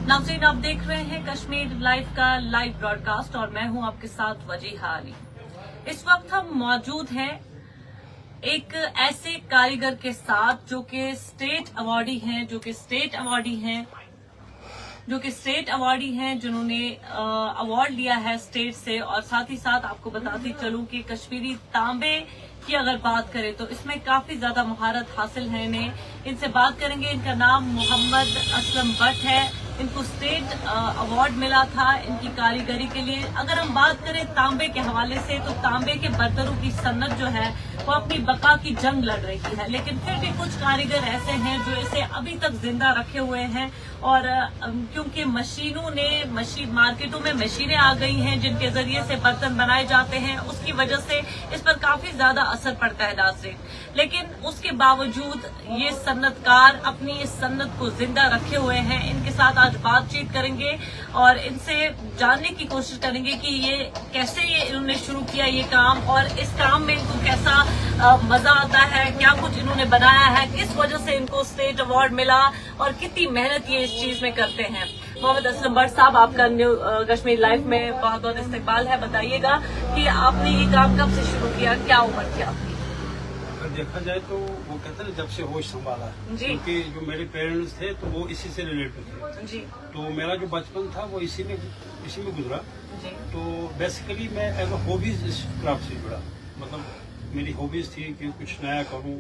नाज़रीन, आप देख रहे हैं कश्मीर लाइव का लाइव ब्रॉडकास्ट और मैं हूं आपके साथ वजीहा अली। इस वक्त हम मौजूद हैं एक ऐसे कारीगर के साथ जो कि स्टेट अवार्डी हैं जिन्होंने अवार्ड लिया है स्टेट से। और साथ ही साथ आपको बताती चलूं कि कश्मीरी तांबे की अगर बात करें तो इसमें काफी ज्यादा महारत हासिल है इन्हें। इनसे बात करेंगे। इनका नाम मोहम्मद असलम भट्ट है। इनको स्टेट अवार्ड मिला था इनकी कारीगरी के लिए। अगर हम बात करें तांबे के हवाले से तो तांबे के बर्तनों की सन्नत जो है वो अपनी बका की जंग लड़ रही है, लेकिन फिर भी कुछ कारीगर ऐसे हैं जो इसे अभी तक जिंदा रखे हुए हैं। और क्योंकि मार्केटों में मशीनें आ गई हैं जिनके जरिए से बर्तन बनाए जाते हैं, उसकी वजह से इस पर काफी ज्यादा असर पड़ता है नाज़रीन। लेकिन उसके बावजूद ये सन्नतकार अपनी इस सन्नत को जिंदा रखे हुए हैं। इनके साथ आज बातचीत करेंगे और इनसे जानने की कोशिश करेंगे कि ये इन्होंने शुरू किया ये काम, और इस काम में इनको कैसा मजा आता है, क्या कुछ इन्होंने बनाया है, किस वजह से इनको स्टेट अवार्ड मिला और कितनी मेहनत ये इस चीज में करते हैं। मोहम्मद असलम भट्ट साहब, आपका न्यू कश्मीर लाइव में बहुत बहुत इस्तकबाल है। बताइएगा कि आपने ये काम कब से शुरू किया, क्या उम्र थी आपकी? अगर देखा जाए तो वो कहते हैं जब से होश संभाला, क्योंकि जो मेरे पेरेंट्स थे तो वो इसी से रिलेटेड थे जी। तो मेरा जो बचपन था वो इसी में गुजरा जी। तो बेसिकली मैं एज अ हॉबीज इस क्राफ्ट से जुड़ा, मतलब मेरी हॉबीज थी कि कुछ नया करूं।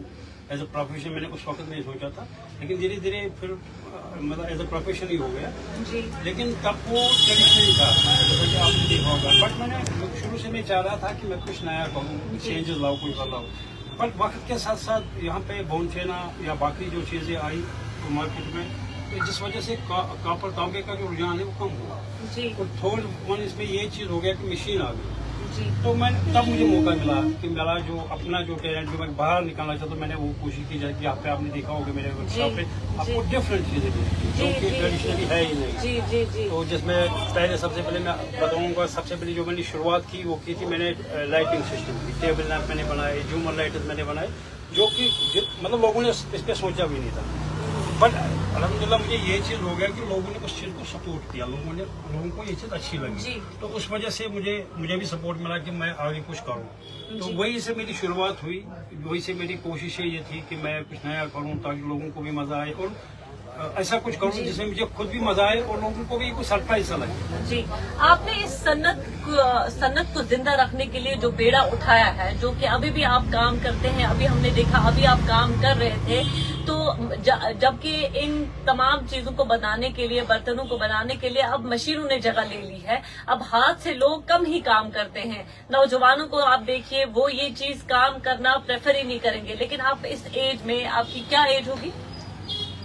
एज अ प्रोफेशन मैंने उस वक्त नहीं सोचा था, लेकिन धीरे धीरे फिर मतलब एज अ प्रोफेशन ही हो गया जी। लेकिन तब वो ट्रेडिशनल था, जैसा कि आपने देखा होगा। बट मैंने शुरू से मैं चाह रहा था कि मैं कुछ नया करूँ, चेंजेस लाऊं, कुछ बदलाऊं। बट वक्त के साथ साथ यहाँ पे बोनचेना या बाकी जो चीज़ें आई तो मार्केट में, तो जिस वजह से कॉपर तांबे का जो रुझान है वो कम हुआ जी। तो थोड़ा इसमें ये चीज़ हो गया कि मशीन आ गई जी। तो तब मुझे मौका मिला कि मेरा जो अपना जो टैलेंट जो मैं बाहर निकालना चाहता, तो मैंने वो कोशिश की जाए कि यहाँ पे आपने देखा होगा मेरे वर्कशॉप पे आपको डिफरेंट चीजें मिलेंगी जो कि ट्रेडिशनली है ही नहीं जी, जी, जी। तो जिसमें सबसे पहले मैं बताऊंगा, सबसे पहले जो मैंने शुरुआत की वो की थी मैंने लाइटिंग सिस्टम की। टेबल लैंप मैंने बनाए, झूमर लाइट्स मैंने बनाए, जो कि मतलब लोगों ने इस पर सोचा भी नहीं था। बट अल्हम्दुलिल्लाह मुझे ये चीज़ हो गया कि लोगों ने उस चीज़ को सपोर्ट किया, लोगों को ये चीज़ अच्छी लगी, तो उस वजह से मुझे भी सपोर्ट मिला कि मैं आगे कुछ करूं। तो वही से मेरी शुरुआत हुई, वही से मेरी कोशिशें ये थी कि मैं कुछ नया करूं ताकि लोगों को भी मजा आए और ऐसा कुछ करूं जिसमें मुझे खुद भी मजा आए और लोगों को भी कोई सरप्राइज सा लगे जी। आपने इस सन्नत को जिंदा रखने के लिए जो बेड़ा उठाया है, जो कि अभी भी आप काम करते हैं, अभी हमने देखा अभी आप काम कर रहे थे, तो जबकि इन तमाम चीजों को बनाने के लिए, बर्तनों को बनाने के लिए अब मशीनों ने जगह ले ली है। अब हाथ से लोग कम ही काम करते हैं। नौजवानों को आप देखिए, वो ये चीज काम करना प्रेफर ही नहीं करेंगे। लेकिन आप इस एज में, आपकी क्या एज होगी?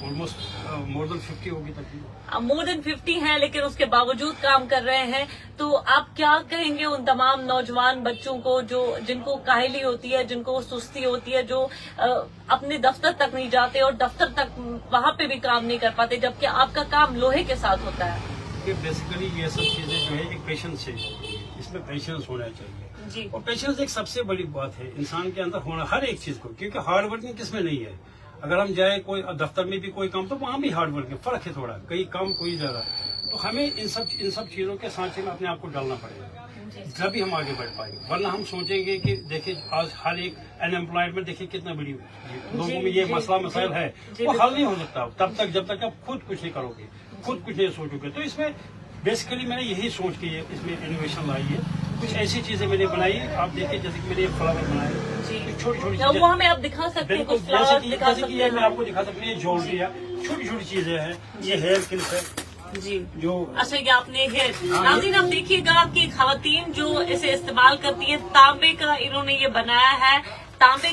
ऑलमोस्ट मोर देन 50 होगी तकरीबन। मोर देन 50 है, लेकिन उसके बावजूद काम कर रहे हैं। तो आप क्या कहेंगे उन तमाम नौजवान बच्चों को जिनको काहली होती है, जिनको सुस्ती होती है, जो अपने दफ्तर तक नहीं जाते और दफ्तर तक वहां पे भी काम नहीं कर पाते, जबकि आपका काम लोहे के साथ होता है? बेसिकली ये सब चीजें जो है एक पेशेंस है, इसमें पेशेंस होना चाहिए जी। और पेशेंस एक सबसे बड़ी बात है इंसान के अंदर होना, हर एक चीज को, क्योंकि हार्ड वर्किंग किसमें नहीं है। अगर हम जाए कोई दफ्तर में भी कोई काम, तो वहाँ भी हार्ड वर्क है, फर्क है थोड़ा, कहीं कम कोई ज्यादा। तो हमें इन सब चीजों के सांचे में अपने आप को डालना पड़ेगा, तभी हम आगे बढ़ पाएंगे। वरना हम सोचेंगे कि देखिए आज हर एक अनएम्प्लॉयमेंट देखिए कितना बड़ी लोगों में ये मसला मसाइल है, वो हल नहीं हो सकता तब तक जब तक आप खुद कुछ नहीं करोगे, खुद कुछ नहीं सोचोगे। तो इसमें बेसिकली मैंने यही सोच के इसमें इनोवेशन लाई है। कुछ ऐसी चीजें मैंने बनाई, आप देखिए जैसे कि मैंने फ्लावर बनाए, छोटी छोटी वो हमें आप दिखा सकते हैं, कुछ फ्लावर दिखा सकते हैं, मैं आपको दिखा सकती हूँ। ज्वेलरी है, छोटी छोटी चीजें हैं, ये हेयर क्लिप है जी, जो अच्छा ये आपने नाज़रीन आप देखिएगा कि खवातीन जो इसे इस्तेमाल करती है, तांबे का इन्होंने ये बनाया है, तांबे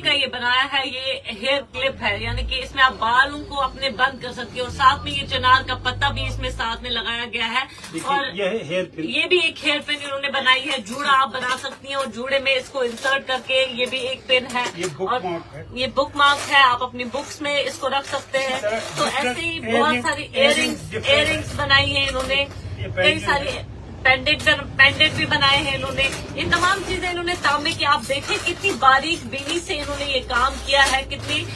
का ये बनाया है। ये हेयर क्लिप है, यानी कि इसमें आप बालों को अपने बंद कर सकते हो, और साथ में ये चिनार का पत्ता भी इसमें साथ में लगाया गया है। और ये भी एक हेयर पिन इन्होंने बनाई है। जूड़ा आप बना सकती हैं और जूड़े में इसको इंसर्ट करके, ये भी एक पिन है। ये बुक मार्क है, आप अपनी बुक्स में इसको रख सकते हैं। तो ऐसे ही बहुत सारी इयरिंग्स बनाई है इन्होंने, कई सारी पेंडेंट भी बनाए हैं इन्होंने। ये तमाम चीजें इन्होंने तांबे की, आप देखें कितनी बारीक बीनी से इन्होंने ये काम किया है, कितनी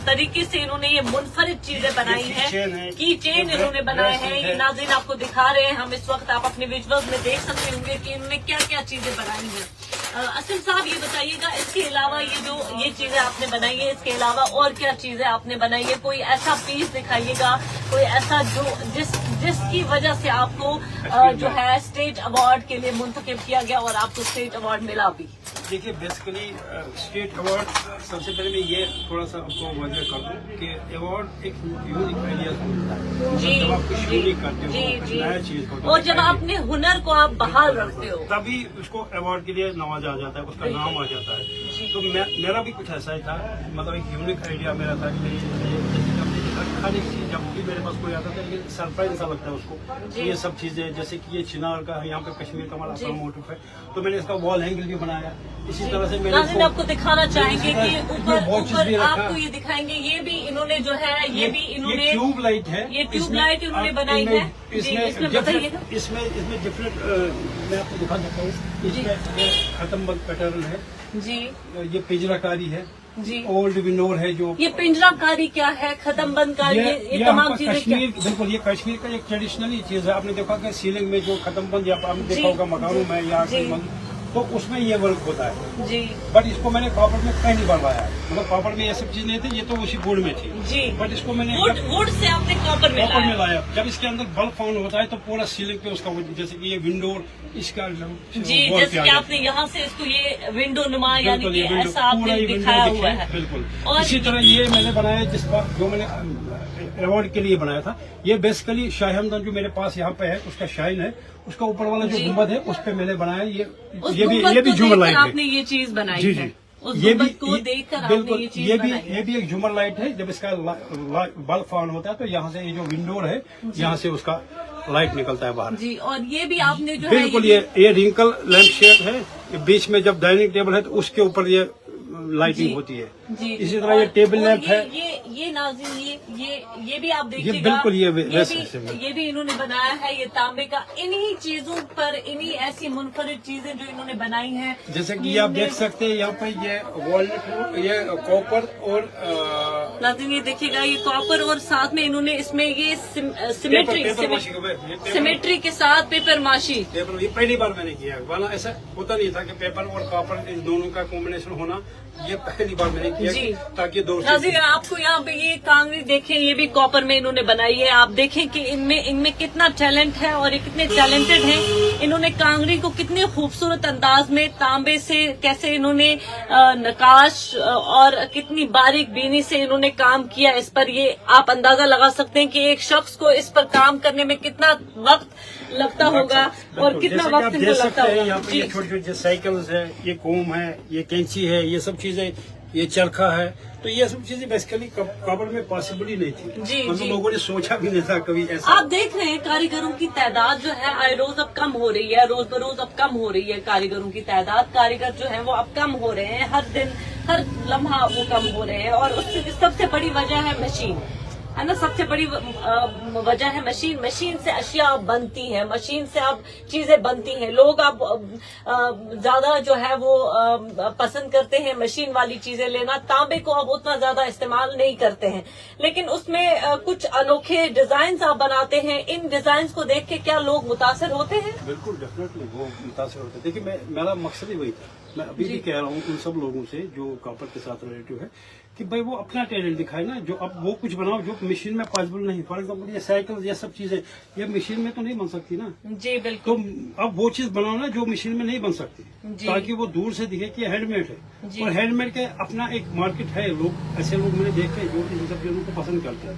तरीके से इन्होंने ये मुनफरिद चीजें बनाई हैं। की चेन इन्होंने बनाए हैं, ये नाज़रीन आपको दिखा रहे हैं हम इस वक्त, आप अपने विजुअल्स में देख सकते होंगे कि इन्होंने क्या क्या चीजें बनाई हैं। असलम साहब ये बताइएगा, इसके अलावा ये चीजें आपने बनाई है, इसके अलावा और क्या चीजें आपने बनाई है? कोई ऐसा पीस दिखाइएगा, कोई ऐसा जो जिसकी वजह से आपको जो है स्टेट अवार्ड के लिए मुंतखब किया गया और आपको स्टेट अवार्ड मिला भी। देखिए बेसिकली स्टेट अवार्ड, सबसे पहले मैं ये थोड़ा सा आपको वजह कर दूं कि अवार्ड एक यूनिक आइडिया से मिलता है। जी, जब आप कुछ यूनिक करते हो, कुछ नया चीज होता है, और जब अपने हुनर को आप बहाल रखते हो, तभी उसको अवार्ड के लिए नवाजा जाता है, उसका नाम आ जाता है। तो मेरा भी कुछ ऐसा ही था, मतलब एक यूनिक आइडिया मेरा था कि हर एक चीज जब भी मेरे पास कोई आता था, लेकिन सरप्राइज ऐसा लगता है उसको। ये सब चीजें जैसे कि ये चिनार का यहाँ पे कश्मीर का हमारा अपना मोटिव है, तो मैंने इसका वॉल हैंगल भी बनाया। इसी तरह से मैंने आपको दिखाना चाहेंगे कि ऊपर आपको ये दिखाएंगे, ये भी इन्होंने जो है, ये भी इन्होंने ट्यूब लाइट है, ये ट्यूब लाइट इन्होंने बनाई है। इसमें डिफरेंट मैं आपको दिखा सकता हूँ। इसमें खत्म बंद पैटर्न है जी, ये पिंजराकारी है जी, ओल्ड विंडोर है। जो ये पिंजराकारी क्या है, खत्म बंद कारी, ये तमाम चीजें कश्मीर, बिल्कुल ये कश्मीर का एक ट्रेडिशनल चीज है। आपने देखा कि सीलिंग में जो खत्म बंद या आपने देखा होगा मकानों में या तो उसमें ये वर्क होता है जी। बट इसको मैंने कॉपर में पहली बार लाया, मतलब कॉपर में ये सब चीज नहीं थी, ये तो उसी वुड में थी जी। बट इसको मैंने वुड से आपने कॉपर में लाया। जब इसके अंदर बल्ब फाउंड होता है तो पूरा सीलिंग पे उसका, जैसे कि ये विंडोर इसका जी, जैसे कि आपने यहाँ से इसको ये विंडो नुमा यानी कि ऐसा आपने दिखाया हुआ है। बिल्कुल इसी तरह ये मैंने बनाया, जिसका जो मैंने अवार्ड के लिए बनाया था। ये बेसिकली शाही हमदन जो मेरे पास यहाँ पे है उसका शाइन है, उसका ऊपर वाला जो गुंबद है उस पे मैंने बनाया। ये भी झूमर लाइट है, आपने ये चीज बनाई जी है। जी, ये भी को देखकर बिल्कुल, ये भी एक झूमर लाइट है। जब इसका बल्ब ऑन होता है तो यहाँ से ये जो विंडोर है यहाँ से उसका लाइट निकलता है बाहर जी। और ये भी आपने जो बिल्कुल ये रिंकल लैंप शेड है। ये बीच में जब डाइनिंग टेबल है तो उसके ऊपर ये लाइटिंग होती है जी। इसी तरह ये टेबल लैंप है। ये नाज़रीन ये भी आप देखिएगा, बिल्कुल ये भी इन्होंने बनाया है, ये तांबे का। इन्हीं चीजों पर इन्हीं ऐसी मुनफरिद चीजें जो इन्होंने बनाई हैं, जैसे कि आप देख सकते हैं यहाँ पे ये वॉलनट, ये कॉपर और नाज़रीन ये देखिएगा, ये कॉपर और साथ में इन्होंने इसमें ये सिमेट्री के साथ पेपर माशी। ये पहली बार मैंने किया, वरना ऐसा होता नहीं था कि पेपर और कॉपर इस दोनों का कॉम्बिनेशन होना। ये पहली बार मैंने किया जी। ताकि नाज़रीन आपको यहाँ पे ये कांगड़ी देखें, ये भी कॉपर में इन्होंने बनाई है। आप देखें कि इनमें कितना टैलेंट है और ये कितने टैलेंटेड हैं। इन्होंने कांगड़ी को कितने खूबसूरत अंदाज में तांबे से कैसे इन्होंने नकाश और कितनी बारीक बीनी से इन्होंने काम किया इस पर। ये आप अंदाजा लगा सकते हैं कि एक शख्स को इस पर काम करने में कितना वक्त लगता होगा और कितना वक्त इनको लगता होगा। यहाँ पे ये छोटे छोटे साइकिल्स है, ये कोम है, ये कैंची है, ये सब चीजें, ये चरखा है। तो ये सब चीजें बेसिकली कॉपर में पॉसिबल ही नहीं थी जी, मतलब जी। लोगों ने सोचा भी नहीं था कभी ऐसा। आप देख रहे हैं कारीगरों की तादाद जो है आए रोज अब कम हो रही है, रोज बरोज अब कम हो रही है कारीगरों की तादाद। कारीगर जो है वो अब कम हो रहे हैं, हर दिन हर लम्हा वो कम हो रहे हैं। और उससे सबसे बड़ी वजह है मशीन, है ना। सबसे बड़ी वजह है मशीन। मशीन से अशिया बनती है, मशीन से अब चीजें बनती हैं। लोग अब ज्यादा जो है वो पसंद करते हैं मशीन वाली चीजें लेना। तांबे को अब उतना ज्यादा इस्तेमाल नहीं करते हैं, लेकिन उसमें कुछ अनोखे डिजाइन आप बनाते हैं। इन डिजाइन को देख के क्या लोग मुतासिर होते हैं? बिल्कुल डेफिनेटली वो मुतासिर होते हैं। देखिए मेरा मकसद ही वही था। मैं अभी भी कह रहा हूँ उन सब लोगों से जो कॉपर के साथ रिलेटिव है कि भाई वो अपना टैलेंट दिखाए ना, जो अब वो कुछ बनाओ जो मशीन में पॉसिबल नहीं। फॉर एग्जाम्पल ये साइकिल, ये सब चीजें ये मशीन में तो नहीं बन सकती ना जी। बिल्कुल। तो अब वो चीज बनाओ ना जो मशीन में नहीं बन सकती, ताकि वो दूर से दिखे कि हैंडमेड है। और हैंडमेड के अपना एक मार्केट है। लोग ऐसे लोग मैंने देखे जो इन सब चीजों को पसंद करते हैं।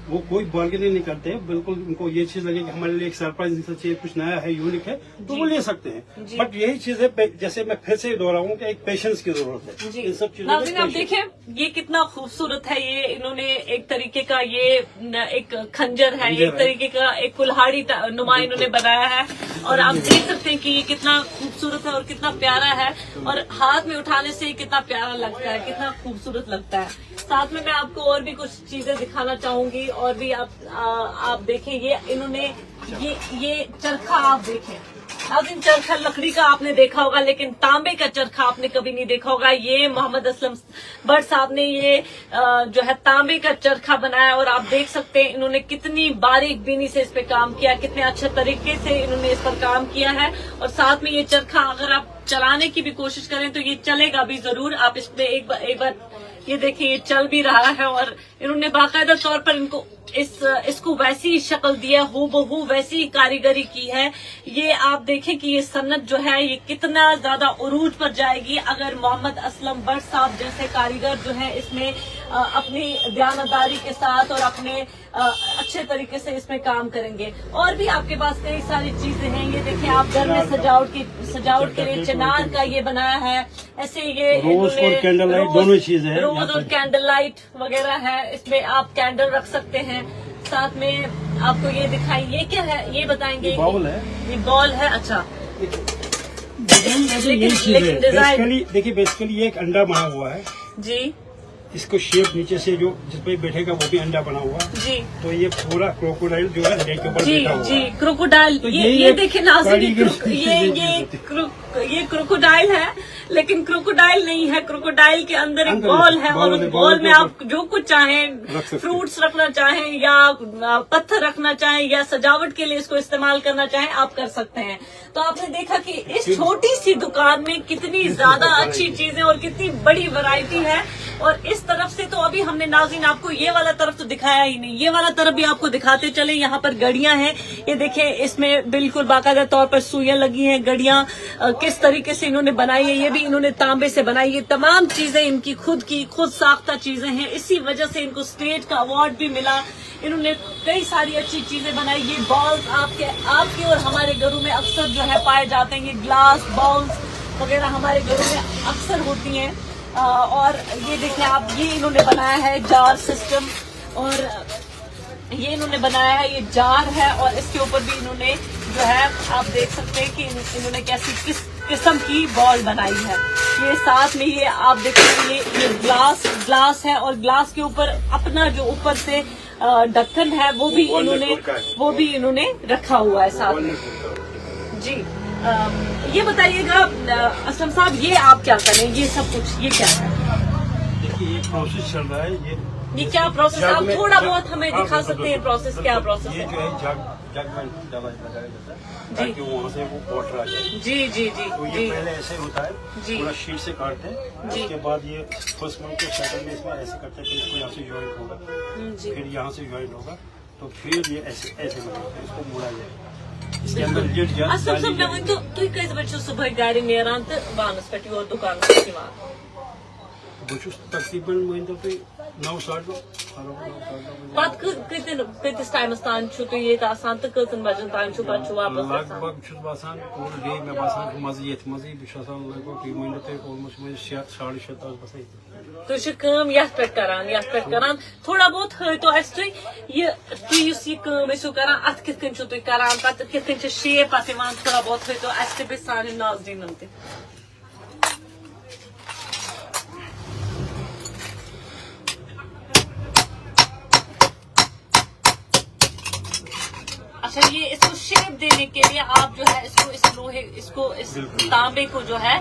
वो कोई बार्गेनिंग नहीं करते हैं, बिल्कुल उनको ये चीज लगे कि हमारे लिए एक सरप्राइज चाहिए, कुछ नया है, यूनिक है, तो वो ले सकते हैं। बट यही चीज है, जैसे मैं फिर से दोहराऊं कि एक पेशेंस की जरूरत है इन सब चीजों में। आप देखें ये कितना खूबसूरत है। ये इन्होंने एक तरीके का ये एक खंजर है, एक तरीके का एक कुल्हाड़ी नुमा इन्होंने बनाया है। اور آپ دیکھ سکتے ہیں کہ یہ کتنا خوبصورت ہے اور کتنا پیارا ہے, اور ہاتھ میں اٹھانے سے کتنا پیارا لگتا ہے, کتنا خوبصورت لگتا ہے. ساتھ میں آپ کو اور بھی کچھ چیزیں دکھانا چاہوں گی, اور بھی آپ دیکھیں. یہ انہوں نے یہ چرخہ آپ دیکھیں. ناظرین, چرخہ لکڑی کا آپ نے دیکھا ہوگا, لیکن تانبے کا چرخہ آپ نے کبھی نہیں دیکھا ہوگا. یہ محمد اسلم بٹ صاحب نے یہ جو ہے تانبے کا چرخہ بنایا, اور آپ دیکھ سکتے ہیں انہوں نے کتنی باریک بینی سے اس پہ کام کیا, کتنے اچھے طریقے سے انہوں نے اس پر کام کیا ہے. اور ساتھ میں یہ چرخہ اگر آپ چلانے کی بھی کوشش کریں تو یہ چلے گا بھی ضرور. آپ اس پہ ایک بار یہ دیکھیں, یہ چل بھی رہا ہے, اور انہوں نے باقاعدہ طور پر ان کو اس کو ویسی شکل دیا, ہو بہو ویسی کاریگری کی ہے. یہ آپ دیکھیں کہ یہ صنعت جو ہے یہ کتنا زیادہ عروج پر جائے گی اگر محمد اسلم بٹ صاحب جیسے کاریگر جو ہے اس میں اپنی دیانتداری کے ساتھ اور اپنے اچھے طریقے سے اس میں کام کریں گے. اور بھی آپ کے پاس کئی ساری چیزیں ہیں. یہ دیکھیں, آپ گھر میں سجاوٹ کے لیے چنار کا یہ بنایا ہے. ایسے یہ روز اور کینڈل لائٹ دونوں چیزیں ہیں, روز اور کینڈل لائٹ وغیرہ ہے. اس میں آپ کینڈل رکھ سکتے ہیں. ساتھ میں آپ کو یہ دکھائیں, یہ کیا ہے یہ بتائیں گے. باؤل ہے, یہ بال ہے. اچھا, دیکھیے بیسیکلی یہ ایک انڈا بنا ہوا ہے جی. اس کو شیپ نیچے سے جو جس پہ بیٹھے گا وہ بھی انڈا بنا ہوا جی. تو یہ پورا کروکوڈائل جو ہے لیک کے اوپر جی بیٹھا ہوا جی ہے. کروکوڈائل. یہ دیکھیں ناظرین, یہ کروکوڈائل ہے, لیکن کروکوڈائل نہیں ہے. کروکوڈائل کے اندر ایک بال ہے, اور اس بال میں آپ جو کچھ چاہیں, فروٹس رکھنا چاہیں یا پتھر رکھنا چاہیں یا سجاوٹ کے لیے اس کو استعمال کرنا چاہیں, آپ کر سکتے ہیں. تو آپ نے دیکھا کہ اس چھوٹی سی دکان میں کتنی زیادہ اچھی چیزیں اور کتنی بڑی ورائٹی ہے. اور اس طرف سے تو ابھی ہم نے ناظرین آپ کو یہ والا طرف تو دکھایا ہی نہیں, یہ والا طرف بھی آپ کو دکھاتے چلیں. یہاں پر گڑیاں ہیں, یہ دیکھیں اس میں بالکل باقاعدہ طور پر سوئیاں لگی ہیں. گڑیاں کس طریقے سے انہوں نے بنائی ہے, یہ بھی انہوں نے تانبے سے بنائی ہے. تمام چیزیں ان کی خود ساختہ چیزیں ہیں. اسی وجہ سے ان کو اسٹیٹ کا ایوارڈ بھی ملا. انہوں نے کئی ساری اچھی چیزیں بنائی. یہ بالز آپ کے اور ہمارے گھروں میں اکثر جو ہے پائے جاتے ہیں. یہ گلاس بالز وغیرہ ہمارے گھروں میں اکثر ہوتی ہیں. اور یہ دیکھیں آپ, یہ انہوں نے بنایا ہے جار سسٹم, اور یہ انہوں نے بنایا ہے, یہ جار ہے, اور اس کے اوپر بھی انہوں نے جو ہے آپ دیکھ سکتے ہیں کہ انہوں نے کس قسم کی بال بنائی ہے. یہ ساتھ میں یہ آپ دیکھیں یہ گلاس ہے, اور گلاس کے اوپر اپنا جو اوپر سے ڈھکن ہے وہ بھی انہوں نے رکھا ہوا ہے ساتھ میں. جی, یہ بتائیے گا اسلم صاحب, یہ آپ کیا کریں, یہ سب کچھ یہ کیا ہے؟ دیکھیے یہ پروسیس چل رہا ہے. یہ کیا پروسیس, آپ تھوڑا بہت ہمیں دکھا سکتے ہیں پروسیس, کیا پروسیس ہے؟ یہ جو ہے جگ میں ڈالا لگایا جاتا ہے تاکہ وہاں سے وہ واٹر آ جائے. جی جی جی. تو یہ پہلے ایسے ہوتا ہے, پورا شیٹ سے کاٹتے ہیں. اس کے بعد یہ فرسٹ منتھ کے سیکنڈ میں اس میں ایسے کرتے ہیں کہ اس کو یہاں سے جوائنٹ ہوگا, پھر یہاں سے جوائنٹ ہوگا, تو پھر یہ ایسے اس کو موڑا جائے گا. اس کے اندر اسلم صاحب مےٚ ؤنۍتو تُہۍ کٔژِ بجہِ چھِو صُبحٲے گرِ نیران تہٕ وانس پٮ۪ٹھ یور دُکانس پٮ۪ٹھ یِوان؟ بہٕ چھُس تقریٖباً مٲنۍتو تُہۍ 9-9:30 پتہٕ کۭتِس ٹایمس تام چھُو تُہۍ ییٚتہِ آسان تہٕ کٔژن بجن تام چھُو پتہٕ چھُو واپس لگ بگ چھُس بہٕ آسان پوٗرٕ ڈے. مےٚ باسان چھُ مزٕ ییٚتھۍ منٛزٕے. بہٕ چھُس آسان لگ بگ تُہۍ مٲنِو تُہۍ آلموسٹ 6-6:30 تام باسان ییٚتہِ. تُہۍ چھِو کٲم یتھ پٮ۪ٹھ کران تھوڑا بہت ہٲیتو اَسہِ تُہۍ یُس یہِ کٲم ٲسِو کران اتھ کِتھ کٔنۍ چھِو تُہۍ کران, پتہٕ کِتھ کٔنۍ چھِ شیپ اتھ یِوان, تھوڑا بہت ہٲیتو اَسہِ تہِ بیٚیہِ سانٮ۪ن ناظریٖنن تہِ. اچھا, یہ اس کو شیپ دینے کے لیے آپ جو ہے اس تانبے کو جو ہے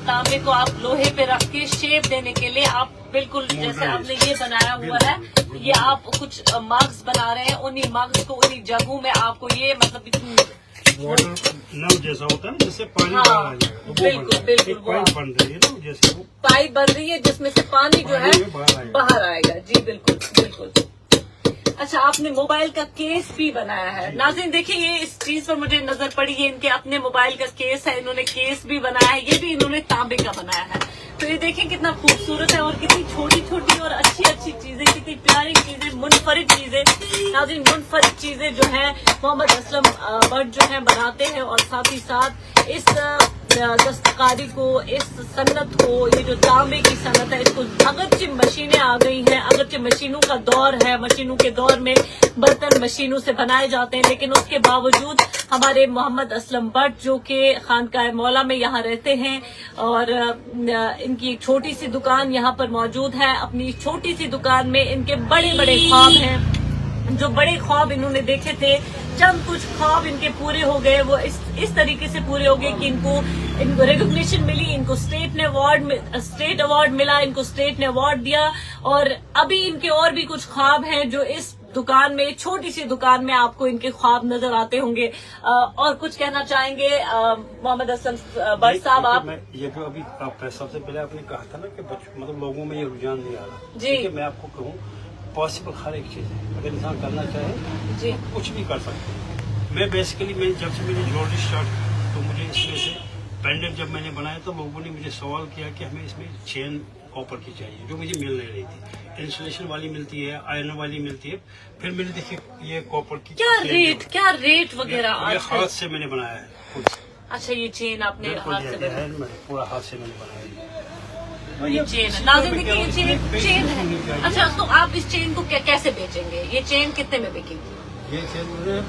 تانبے کو آپ لوہے پہ رکھ کے شیپ دینے کے لیے آپ بالکل جیسے آپ نے یہ بنایا ہوا ہے, یہ آپ کچھ مگز بنا رہے ہیں. انہیں مگز کو انہیں جگہوں میں آپ کو یہ مطلب نل جیسا ہوتا ہے نا, جس سے پانی بالکل بن رہی ہے نا, جیسے پائپ بن رہی ہے جس میں سے پانی جو ہے باہر آئے گا. جی بالکل. اچھا, آپ نے موبائل کا کیس بھی بنایا ہے. ناظرین دیکھیں, یہ اس چیز پر مجھے نظر پڑی, یہ ان کے اپنے موبائل کا کیس ہے. انہوں نے کیس بھی بنایا ہے, یہ بھی انہوں نے تانبے کا بنایا ہے. تو یہ دیکھیں کتنا خوبصورت ہے, اور کتنی چھوٹی اور اچھی چیزیں, کتنی پیاری چیزیں, منفرد چیزیں. ناظرین منفرد چیزیں جو ہیں محمد اسلم بٹ جو ہیں بناتے ہیں, اور ساتھ ہی ساتھ اس दस्तकारी को, इस सन्नत को, ये जो तांबे की सन्नत है, इसको अगरचे मशीनें आ गई हैं, अगरचे मशीनों का दौर है, मशीनों के दौर में बर्तन मशीनों से बनाए जाते हैं, लेकिन उसके बावजूद हमारे मोहम्मद असलम भट्ट जो कि खानकाह मौला में यहाँ रहते हैं और इनकी एक छोटी सी दुकान यहाँ पर मौजूद है। अपनी छोटी सी दुकान में इनके बड़े बड़े ख्वाब हैं, जो बड़े ख्वाब इन्होंने देखे थे, चंद कुछ ख्वाब इनके पूरे हो गए। वो इस तरीके से पूरे हो गए कि इनको रिकॉग्निशन मिली, इनको स्टेट अवार्ड मिला, इनको स्टेट ने अवार्ड दिया। और अभी इनके और भी कुछ ख्वाब हैं जो इस दुकान में, छोटी सी दुकान में आपको इनके ख्वाब नजर आते होंगे। और कुछ कहना चाहेंगे मोहम्मद असलम भट्ट साहब आप? ये जो अभी सबसे पहले आपने कहा था ना कि मतलब लोगों में ये रुझान नहीं आ रहा जी, मैं आपको कहूँ पॉसिबल हर एक चीज है, अगर इंसान करना चाहे जी, कुछ भी कर सकते हैं। मैं बेसिकली जब से मैंने ज्वेलरी स्टार्ट की तो मुझे इसमें से पेंडेंट जब मैंने बनाया तो लोगों ने मुझे सवाल किया कि हमें इसमें चेन कॉपर की चाहिए, जो मुझे मिल नहीं रही थी। इंसुलेशन वाली मिलती है, आयरन वाली मिलती है। फिर मैंने देखी ये कॉपर की क्या रेट वगैरह ये हाथ से मैंने बनाया है खुद। अच्छा, ये चेन आपने हाथ से बनाया? पूरा हाथ से मैंने बनाया है। ये चेन है, नाज़रीन देखिए ये चेन है। अच्छा, तो आप इस चेन को कैसे बेचेंगे? ये चेन कितने में बिकेगी? ये चेन मुझे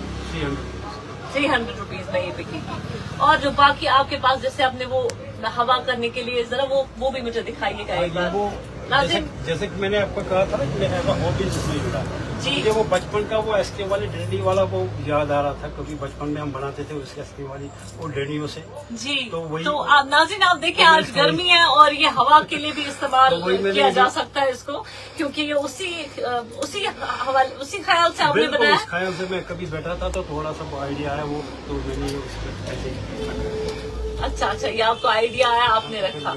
300 रुपीज में ये बिकेगी। और जो बाकी आपके पास जैसे आपने वो हवा करने के लिए जरा वो भी मुझे दिखाइएगा एक बार। जैसे कि मैंने आपको कहा था ना कि मैं हॉबी से जुड़ा जी, मुझे वो बचपन का वो एसके वाली डंडी वाला वो याद आ रहा था। कभी बचपन में हम बनाते थे उसके एसके वाली वो डंडियों से जी। तो वही नाज़रीन आप देखिए आज गर्मी है और ये हवा के लिए भी इस्तेमाल किया जा सकता है इसको, क्योंकि ये उसी ख्याल से आपने बनाया। उस ख्याल से मैं कभी बैठा था तो थोड़ा सा वो आइडिया आया वो तो मैंने उसमें ऐसे। अच्छा, ये आपको आइडिया आया, आपने रखा।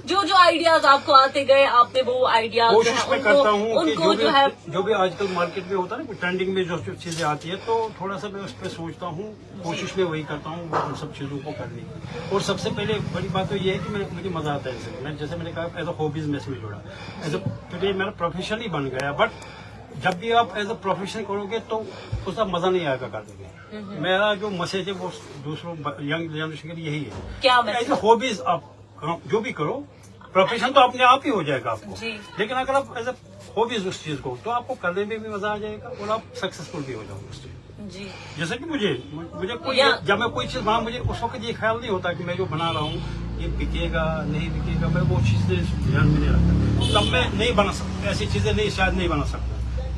जो आइडियाज आपको आते गए आपने वो आइडियाज कोशिश में करता हूँ उनको जो है जो भी आजकल मार्केट में होता है ना ट्रेंडिंग में जो चीजें आती है तो थोड़ा सा मैं उस पर सोचता हूँ, कोशिश में वही करता हूँ उन सब चीजों को करने की। और सबसे पहले बड़ी बात तो ये है कि मुझे मजा आता है इससे। मैं जैसे मैंने कहा एज अ हॉबीज में इसमें जुड़ा, एज अ टुडे मेरा प्रोफेशन ही बन गया। बट जब भी आप एज अ प्रोफेशन करोगे तो उसका मजा नहीं आएगा करने में। मेरा जो मैसेज है वो दूसरों यंग जनरेशन के लिए यही है, क्या एज अ हॉबीज आप जो भी करो, प्रोफेशन तो अपने आप ही हो जाएगा आपको, लेकिन अगर आप एज अ हॉबीज उस चीज को तो आपको करने में भी मजा आ जाएगा और आप सक्सेसफुल भी हो जाओगे उस चीज। जी, जैसे कि मुझे कोई जब मैं कोई चीज बना, मुझे उस वक्त ये ख्याल नहीं होता कि मैं जो बना रहा हूँ ये बिकेगा नहीं बिकेगा, मैं वो चीजें ध्यान में नहीं रखता। तब मैं नहीं बना सकता, ऐसी चीजें शायद नहीं बना सकता।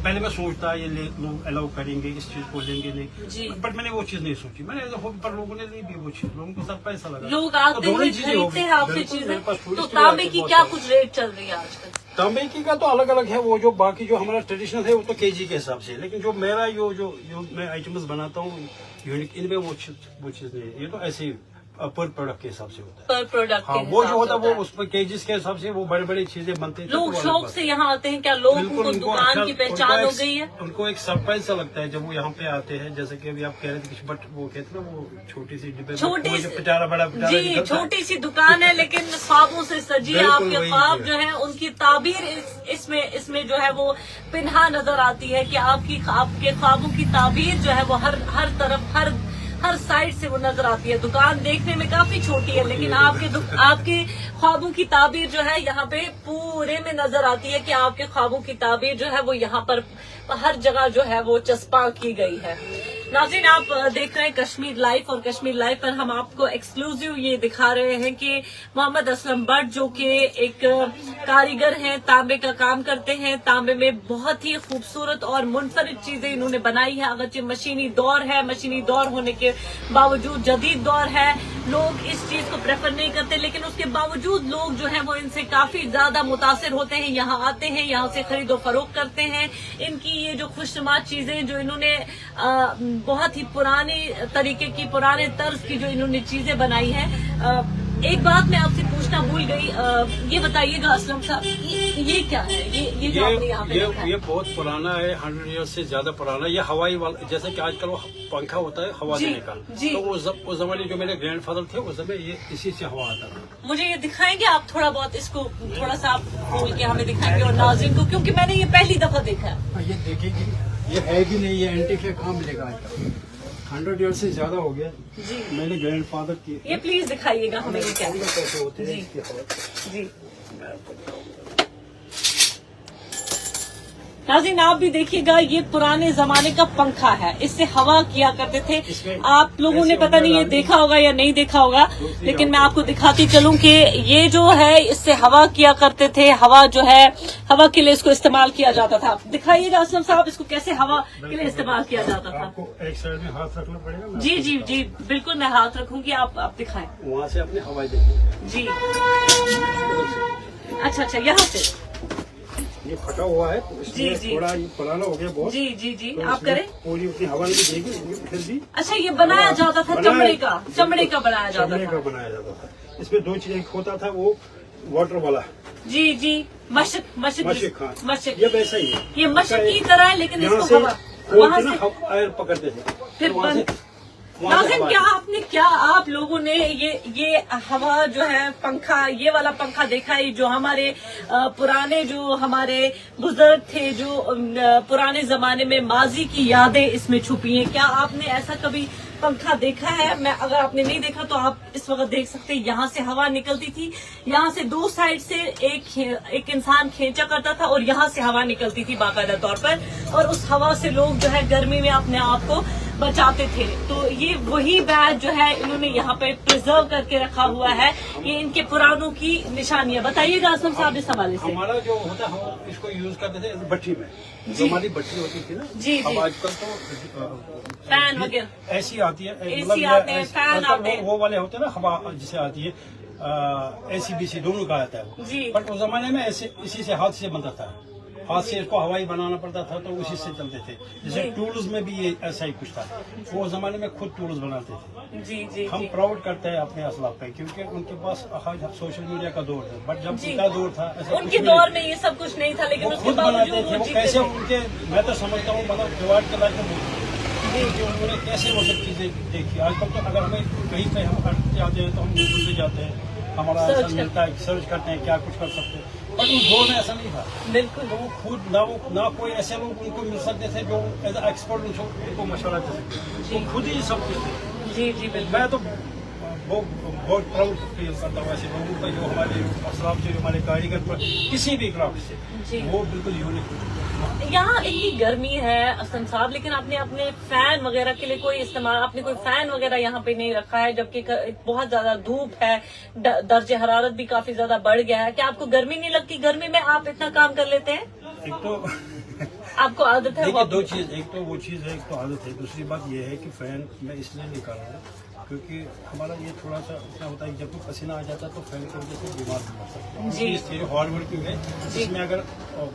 पहले मैं सोचता ये लोग अलाउ करेंगे, इस चीज को लेंगे नहीं, बट मैंने वो चीज नहीं सोची। मैंने पर लोगों ने नहीं दी वो चीज, लोगों को सब पैसा लगा, लोग आते हैं खरीदते हैं आपसे चीजें। तो तांबे की क्या कुछ रेट चल रही है आजकल? तांबे की का तो अलग अलग है, वो जो बाकी जो हमारा ट्रेडिशनल है वो तो केजी के हिसाब से, लेकिन जो मेरा जो मैं आइटम्स बनाता हूँ यूनिक, इनमें वो चीज नहीं है। ये तो ऐसे ही पर प्रोडक्ट के हिसाब से होता है, पर प्रोडक्ट। हाँ, वो जो होता है वो उसमें केजीज के हिसाब से वो बड़ी बड़ी चीजें बनती हैं। लोग शौक से यहाँ आते हैं, क्या लोगों को दुकान की पहचान हो गई है? उनको एक सरप्राइज सा लगता है जब वो यहाँ पे आते हैं। जैसे कि अभी आप कह रहे थे बट वो कहते हैं ना वो छोटी सी पिटारा बड़ा जी, छोटी सी दुकान है लेकिन ख्वाबों से सजी है। आपके ख्वाब जो है उनकी ताबीर इसमें जो है वो पिन्हा नजर आती है कि आपके ख्वाबों की ताबीर जो है वो हर तरफ हर साइड से वो नजर आती है। दुकान देखने में काफी छोटी है लेकिन आपके ख्वाबों की ताबीर जो है यहाँ पे पूरे में नजर आती है कि आपके ख्वाबों की ताबीर जो है वो यहाँ पर हर जगह जो है वो चस्पा की गई है। नाज़रीन आप देख रहे हैं कश्मीर लाइव और कश्मीर लाइव पर हम आपको एक्सक्लूसिव ये दिखा रहे हैं कि मोहम्मद असलम भट्ट जो कि एक कारीगर हैं, तांबे का काम करते हैं, तांबे में बहुत ही खूबसूरत और मुनफरिद चीजें इन्होंने बनाई है। अगरचे मशीनी दौर है, मशीनी दौर होने के बावजूद जदीद दौर है, लोग इस चीज को प्रेफर नहीं करते लेकिन उसके बावजूद लोग जो है वो इनसे काफी ज्यादा मुतासिर होते हैं, यहाँ आते हैं, यहाँ से खरीदो फरोख्त करते हैं। इनकी ये जो खुशनुमा चीजें जो इन्होंने बहुत ही पुराने तरीके की, पुराने तर्ज की जो इन्होंने चीजें बनाई है। एक बात मैं आपसे पूछना भूल गई, ये बताइएगा असलम साहब, ये क्या है? ये जो आपने यहाँ पे रखा है? ये बहुत पुराना है, 100 ईयर से ज्यादा पुराना। ये हवाई वाला, जैसे कि आजकल वो पंखा होता है हवा देने का, तो उस जमाने जो मेरे ग्रैंडफादर थे उस समय ये इसी से हवा आता था। मुझे ये दिखाएंगे आप थोड़ा बहुत, इसको थोड़ा सा आप खोल के हमें दिखाएंगे और नाज़रीन को, क्योंकि मैंने ये पहली दफा देखा है। ये देखेगी, ये है भी नहीं, ये एंटीक है, कहाँ मिलेगा? 100 ईयर से ज्यादा हो गया जी। मेरे ग्रैंड फादर की। ये प्लीज दिखाइएगा हमें ये क्या है। कैसे होते हैं जी। इसकी हवा। जी नाज़रीन, आप भी देखिएगा, ये पुराने जमाने का पंखा है, इससे हवा किया करते थे। आप लोगों ने पता नहीं ये देखा होगा या नहीं देखा होगा, लेकिन मैं आपको दिखाती चलूं कि ये जो है इससे हवा किया करते थे। हवा जो है, हवा के लिए इसको इस्तेमाल किया जाता था। दिखाइएगा असलम साहब, इसको कैसे हवा के लिए इस्तेमाल किया जाता था। आपको एक साइड में हाथ रखना पड़ेगा। जी जी जी बिल्कुल, मैं हाथ रखूंगी, आप दिखाएं। वहाँ से अपनी हवाई देखिए जी अच्छा, यहाँ से ये फटा हुआ है तो जी, इसलिए जी। थोड़ा ये पुराना हो गया बहुत। जी जी जी तो आप करें। पूरी उतनी हवा नहीं देगी फिर भी। अच्छा, ये बनाया जाता था चमड़े का बनाया जाता चमड़े का था। बनाया जाता था। इसमें दो चीजें, एक होता था वो वाटर वाला जी जी मशक खान, मशक, ये वैसा ही है। ये मशक की तरह है, लेकिन यहाँ इसको से हवा वहाँ वहाँ से एयर पकड़ते थे फिर वहाँ से नाज़रीन, हवा आप लोगों ने ये हवा जो है पंखा, ये वाला पंखा देखा है, जो हमारे पुराने जो हमारे बुजुर्ग थे, जो पुराने जमाने में माजी की यादें इसमें छुपी हैं। क्या आपने ऐसा कभी पंखा देखा है? अगर आपने नहीं देखा तो आप इस वक्त देख सकते हैं, यहाँ से हवा निकलती थी, यहाँ से दो साइड से एक इंसान खींचा करता था और यहाँ से हवा निकलती थी बाकायदा तौर पर, और उस हवा से लोग जो है गर्मी में अपने आप को बचाते थे। तो ये वही बैच जो है इन्होंने यहाँ पे प्रिजर्व करके रखा हुआ है, ये इनके पुरानों की निशानियां। बताइएगा असलम साहब इस हवाले से। हमारा जो होता है हम इसको यूज करते थे भट्टी में, जो हमारी भट्टी होती थी ना। जी अब जी, आजकल तो फैन वगैरह ऐसी आती है, एसी आते हैं, फैन आते हैं। वो वाले होते हैं ना, हवा जिसे आती है ACBC दोनों का आता है वो। जी। बट उस जमाने में ऐसे इसी से हाथ से बनता था, हाथ से इसको हवाई बनाना पड़ता था, तो उसी से चलते थे। जैसे टूल्स में भी ये ऐसा ही कुछ था, वो जमाने में खुद टूल्स बनाते थे। जी जी हम जी प्राउड करते हैं अपने असलाफ पे, क्योंकि उनके पास आज सोशल मीडिया का दौर है, बट जब उनका दौर था ऐसा उनके कुछ दौर नहीं। में ये सब कुछ नहीं था, लेकिन वो उसके खुद बनाते बावजूद थे, वो वो जीते कैसे थे। उनके, मैं तो समझता हूँ मतलब रिवार्ड के लायक कि उन्होंने कैसे वो सब चीजें देखी। आजकल तो अगर हमें कहीं पे हम जाते हैं तो हम गूगल पे जाते हैं, हमारा आंसर मिलता है, सर्च करते हैं क्या कुछ कर सकते हैं। बट उस दौर में ऐसा नहीं था। बिल्कुल। तो वो खुद ना कोई ऐसे लोग उनको मिल सकते थे जो एज एक्सपर्ट उनको मशवरा दे सकते, वो खुद ही सब कुछ थे। जी जी बिल्कुल। मैं तो बहुत प्राउड फील करता हूँ ऐसे लोगों का, जो हमारे असलाफ से, जो हमारे कारीगर पर किसी भी क्राफ्ट से, वो बिल्कुल यूनिक। यहाँ इतनी गर्मी है असलम साहब, लेकिन आपने अपने फैन वगैरह के लिए आपने कोई फैन वगैरह यहाँ पे नहीं रखा है, जबकि बहुत ज्यादा धूप है, दर्जे हरारत भी काफी ज्यादा बढ़ गया है। क्या आपको गर्मी नहीं लगती? गर्मी में आप इतना काम कर लेते हैं? एक तो आपको आदत है? देखिए, दो चीज, एक तो वो चीज है, एक तो आदत है, दूसरी बात ये है कि फैन मैं इसलिए नहीं कर रहा हूँ क्योंकि हमारा ये थोड़ा सा इतना होता है कि जब भी पसीना आ जाता है तो फैन की वजह से बीमार पड़ सकते हैं। इसलिए हार्ड वर्किंग है, इसमें अगर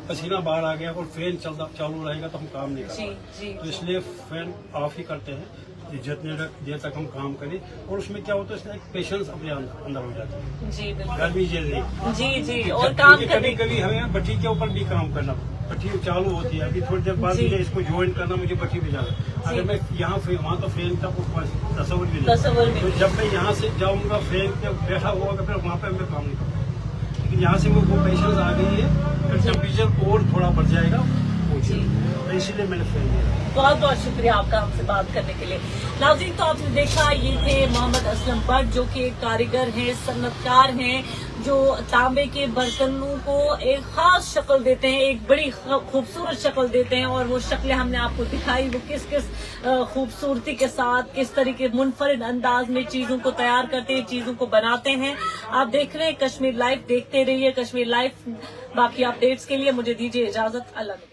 पसीना बाहर आ गया और फैन चालू रहेगा तो हम काम नहीं कर सकते। तो इसलिए फैन ऑफ ही करते हैं जितने देर तक हम काम करें, और उसमें क्या होता है, इसमें एक पेशेंस अपने अंदर हो जाता है। जी बिल्कुल। गर्मी जैसे जी जी, और काम कभी कभी हमें भट्टी के ऊपर भी काम करना, भट्टी चालू होती है, अभी थोड़ी देर बाद मुझे इसको ज्वाइन करना, मुझे भट्टी पे जाना। अगर मैं यहाँ वहाँ तो फैन का तस्वर भी नहीं, तो जब मैं यहाँ से जाऊँगा फैन पे बैठा हुआ फिर वहाँ पे मैं काम नहीं करूँगा। लेकिन यहाँ से वो पेशेंस आ गई है, फिर टेम्परेचर और थोड़ा बढ़ जाएगा, तो इसीलिए मैंने फैन लिया। बहुत बहुत शुक्रिया आपका हमसे बात करने के लिए। नाज़रीन, तो आपने देखा, ये थे मोहम्मद असलम भट्ट, जो कि एक कारीगर हैं, सन्नतकार हैं, जो तांबे के बर्तनों को एक खास शक्ल देते हैं, एक बड़ी खूबसूरत शक्ल देते हैं। और वो शक्लें हमने आपको दिखाई, वो किस किस खूबसूरती के साथ, किस तरीके मुनफरिद अंदाज में चीजों को तैयार करते हैं, चीजों को बनाते हैं। आप देख रहे हैं कश्मीर लाइव, देखते रहिए कश्मीर लाइव। बाकी अपडेट्स के लिए मुझे दीजिए इजाजत। अल्लाह।